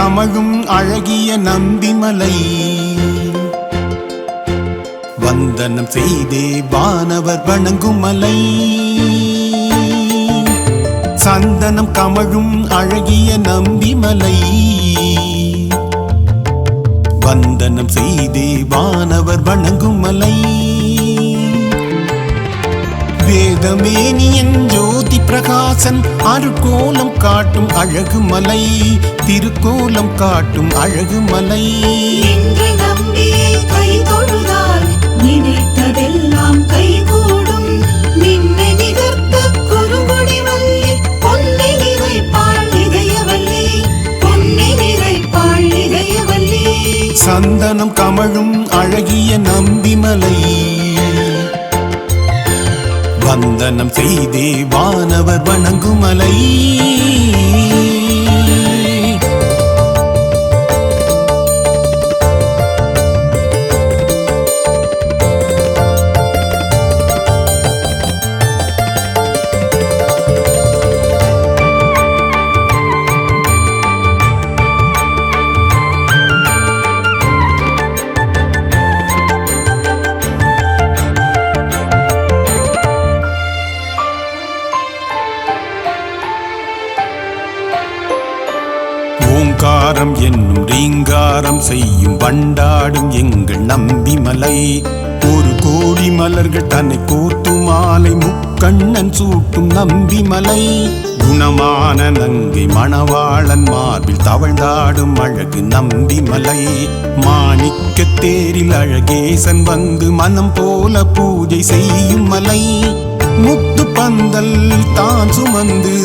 கமழும் அழகிய நம்பிமலை வந்தனம் செய்தே வானவர் வணங்கும் மலை. சந்தனம் கமழும் அழகிய நம்பிமலை வந்தனம் செய்தே வானவர் வணங்கும் மலை. வேதமேனியன் ஜோதி பிரகாசன் அருகோலம் காட்டும் அழகு மலை, திருக்கோலம் காட்டும் அழகு மலை. நினைத்ததெல்லாம் கைகூடும் நின்னை நிகர்த்த குறுங்குடி வள்ளி பொன்னை நிறைப்பாள் இதயவல்லி, பொன்னை நிறைப்பாள் இதயவல்லி. சந்தனம் கமழும் அழகிய நம்பிமலை வந்தனம் செய்தே வானவர் வணங்கும் மலை. ஓங்காரம் என்னும் ரீங்காரம் செய்யும் வண்டாடும் எங்கள் நம்பிமலை. ஒரு கோடி மலர்கள் தன்னை கோர்த்து மாலை முக்கண்ணன் சூட்டும் நம்பிமலை. குணமான நங்கை மணவாளன் மார்பில் தவழ்ந்தாடும் அழகு நம்பிமலை. மாணிக்க தேரில் அழகேசன் வந்து மனம் போல பூஜை செய்யும் மலை. முத்து பந்தல் தான் சுமந்து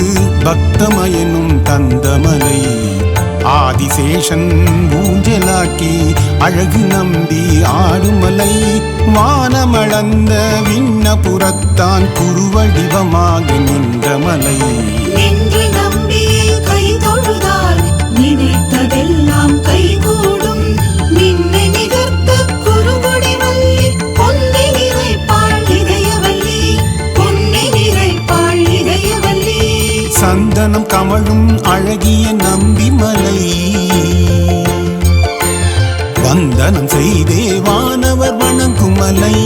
பக்தமயனும் தந்தமலை. ஆதிசேஷன் ஊஞ்சலாக்கி அழகு நம்பி ஆடுமலை. வானமளந்த விண்ணபுரத்தான் குருவடிவமாக நின்ற மலை. நின்று நம்பியே கை தொழுதால் நினைத்ததெல்லாம் கைகூடும் நின்னை நிகர்த்த குறுங்குடி வள்ளி பொன்னை நிறைப்பாள் இதயவல்லி, பொன்னை நிறைப்பாள் இதயவல்லி. சந்தனம் கமழும் அழகிய நம்பிமலை வந்தனம் செய்தே வானவர் வணங்கும் மலை.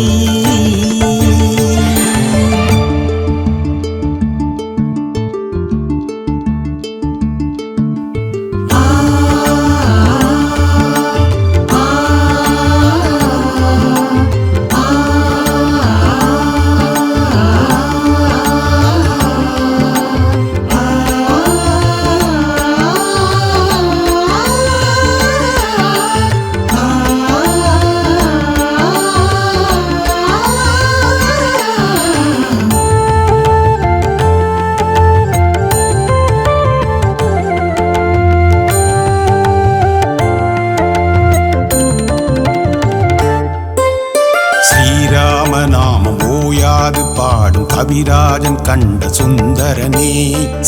நாமம் ஓயாது பாடும் கவிராஜன் கண்ட சுந்தரனே.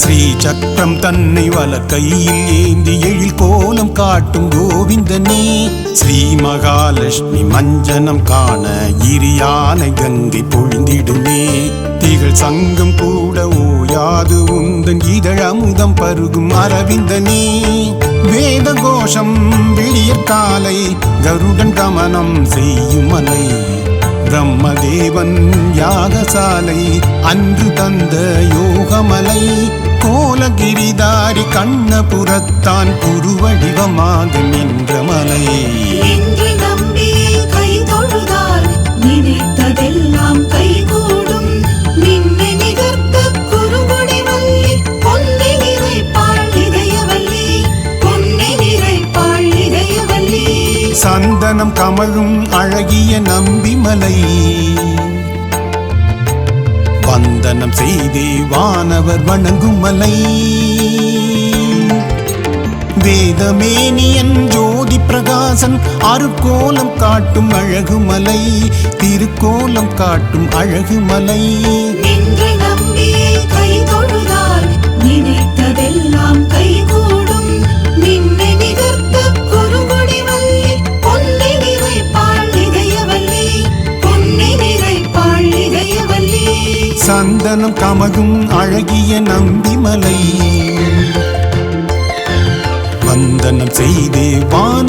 ஸ்ரீ சக்கரம் தன்னை வலக்கையில் ஏந்தி எழில் கோலம் காட்டும் கோவிந்தனே. ஸ்ரீ மகாலட்சுமி மஞ்சனம் காண இரியானை கங்கை பொழிந்திடுமே. திகழ் சங்கம் கூட ஓயாது உந்தன் இதழமுதம் பருகும் அரவிந்தனே. வேத கோஷம் வெளியற்காலை கருடன் கமனம் செய்யும் மலை. பிரம்மதேவன் யாகசாலை அன்று தந்த யோகமலை. கோலகிரிதாரி கண்ணபுரத்தான் குருவடிவமாக நின்ற மலை. நின்று நம்பியே கை தொழுதால் நினைத்ததெல்லாம் கைகூடும் நின்னை நிகர்த்த குறுங்குடி வள்ளி பொன்னை நிறைப்பாள் இதயவல்லி, பொன்னை நிறைப்பாள் இதயவல்லி. சந்தனம் கமழும் அழகிய நம்பிமலை வந்தனம் செய்தே வானவர் வணங்கும் மலை. வேதமேனியன் ஜோதி பிரகாசன் அருகோலம் காட்டும் அழகு மலை, திருக்கோலம் காட்டும் அழகு மலை. நின்று நம்பியே கை தொழுதால் நினைத்ததெல்லாம் கைகூடும் நின்னை நிகர்த்த குறுங்குடி வள்ளி பொன்னை நிறைப்பாள் இதயவல்லி, பொன்னை நிறைப்பாள் இதயவல்லி. சந்தனம் கமழும் அழகிய நம்பிமலை வந்தனம் செய்தே வாருங்கள்.